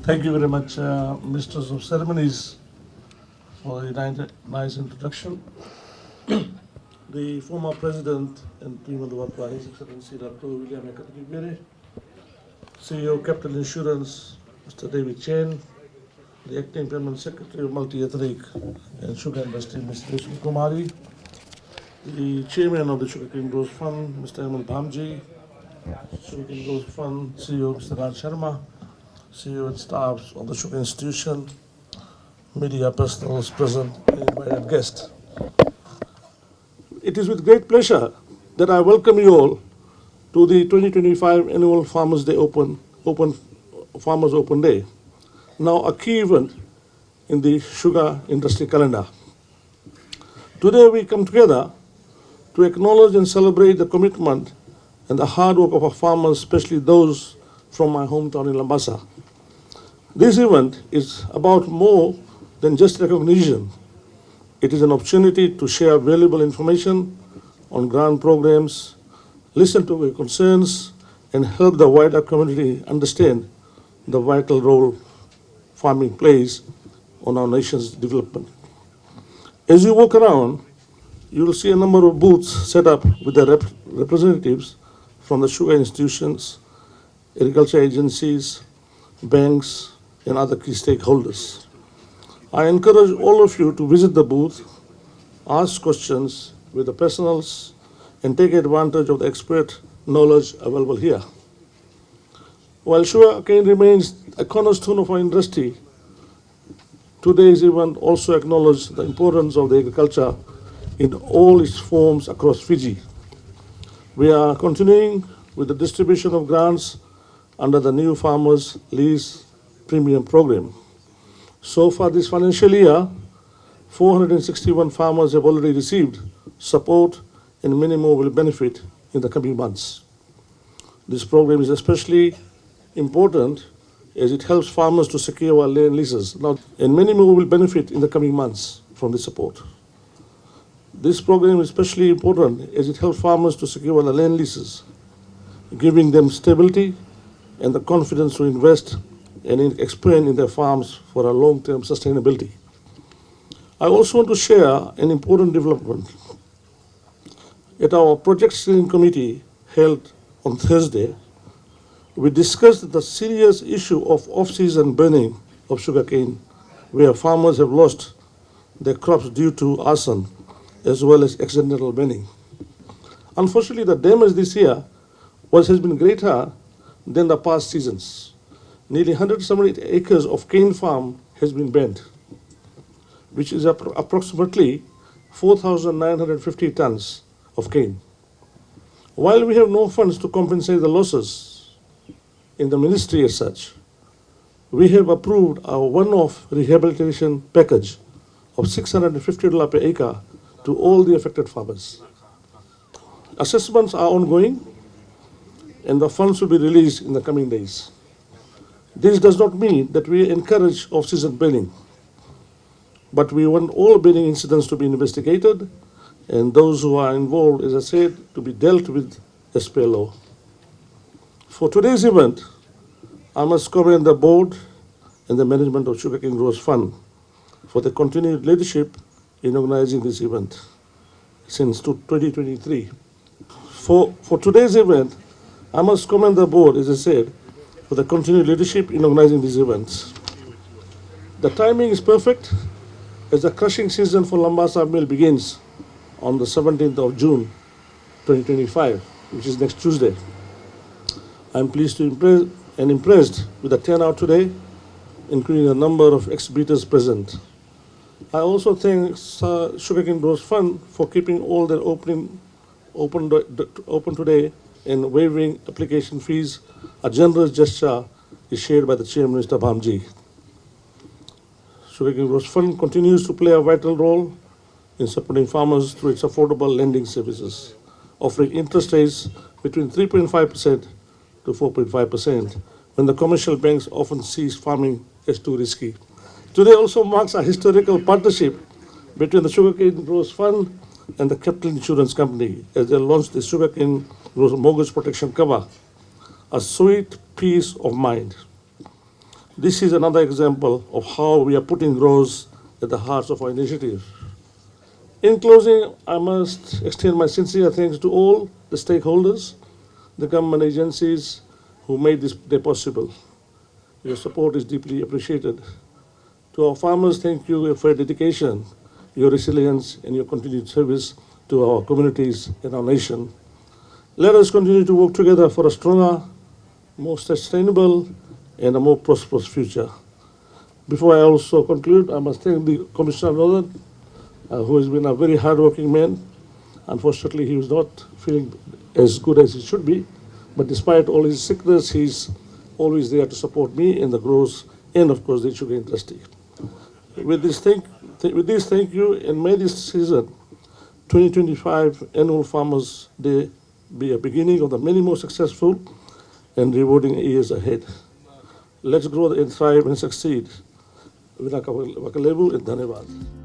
Thank you very much, Ministers of Ceremonies, for the nice introduction. The former President and Prima Duatwa, His Excellency Dr. William Ekatibere, CEO Capital Insurance, Mr. David Chen, the Acting Permanent Secretary of Multi-Ethnic and Sugar Industry, Mr. Rishmi Kumari, the Chairman of the Sugarcane Growth Fund, Mr. Emal Bhamji, Sugarcane Growth Fund CEO Mr. Raj Sharma, CEO and staffs of the Sugar Institution, media personals present, and invited guests. It is with great pleasure that I welcome you all to the 2025 Annual Farmers Day Farmers Open Day, now a key event in the sugar industry calendar. Today we come together to acknowledge and celebrate the commitment and the hard work of our farmers, especially those from my hometown in Labasa. This event is about more than just recognition. It is an opportunity to share valuable information on grant programs, listen to their concerns, and help the wider community understand the vital role farming plays on our nation's development. As you walk around, you will see a number of booths set up with the representatives from the sugar institutions, agriculture agencies, banks, and other key stakeholders. I encourage all of you to visit the booth, ask questions with the personals, and take advantage of the expert knowledge available here. While sugarcane remains a cornerstone of our industry, today's event also acknowledges the importance of the agriculture in all its forms across Fiji. We are continuing with the distribution of grants under the new Farmers Lease Premium Program. So far this financial year, 461 farmers have already received support and many more will benefit in the coming months. This program is especially important as it helps farmers to secure our land leases now, and many more will benefit in the coming months from this support. This program is especially important as it helps farmers to secure the land leases, giving them stability and the confidence to invest and expand in their farms for a long-term sustainability. I also want to share an important development. At our project steering committee held on Thursday, we discussed the serious issue of off-season burning of sugarcane, where farmers have lost their crops due to arson as well as accidental burning. Unfortunately, the damage this year has been greater than the past seasons. Nearly 178 acres of cane farm has been burnt, which is approximately 4,950 tons of cane. While we have no funds to compensate the losses in the ministry as such, we have approved a one-off rehabilitation package of $650 per acre to all the affected farmers. Assessments are ongoing and the funds will be released in the coming days. This does not mean that we encourage off-season burning, but we want all burning incidents to be investigated and those who are involved, as I said, to be dealt with as per law. For today's event, I must commend the board and the management of Sugarcane Growth Fund for the continued leadership in organizing this event since 2023. For today's event, I must commend the board, as I said, for the continued leadership in organizing these events. The timing is perfect as the crushing season for Labasa mill begins on the 17th of June 2025, which is next Tuesday. I am pleased to impressed with the turnout today, including a number of exhibitors present. I also thank Sugarcane Growth Fund for keeping all their open today and waiving application fees. A generous gesture is shared by the Chairman, Mr. Bhamji. Sugarcane Growth Fund continues to play a vital role in supporting farmers through its affordable lending services, offering interest rates between 3.5% to 4.5%, when the commercial banks often sees farming as too risky. Today also marks a historical partnership between the Sugarcane Growth Fund and the Capital Insurance Company as they launched the Sugarcane Growth Mortgage Protection Cover, a sweet peace of mind. This is another example of how we are putting growers at the heart of our initiative. In closing, I must extend my sincere thanks to all the stakeholders, the government agencies who made this day possible. Your support is deeply appreciated. To our farmers, thank you for your dedication, your resilience, and your continued service to our communities and our nation. Let us continue to work together for a stronger, more sustainable, and a more prosperous future. Before I also conclude, I must thank the Commissioner Northern, who has been a very hardworking man. Unfortunately, he was not feeling as good as he should be, but despite all his sickness, he's always there to support me and the growers and, of course, the sugar industry. With this, thank you, and may this season, 2025 Annual Farmers Day, be a beginning of the many more successful and rewarding years ahead. Let's grow and thrive and succeed. Vinaka Wakalevu and Dhanyavad.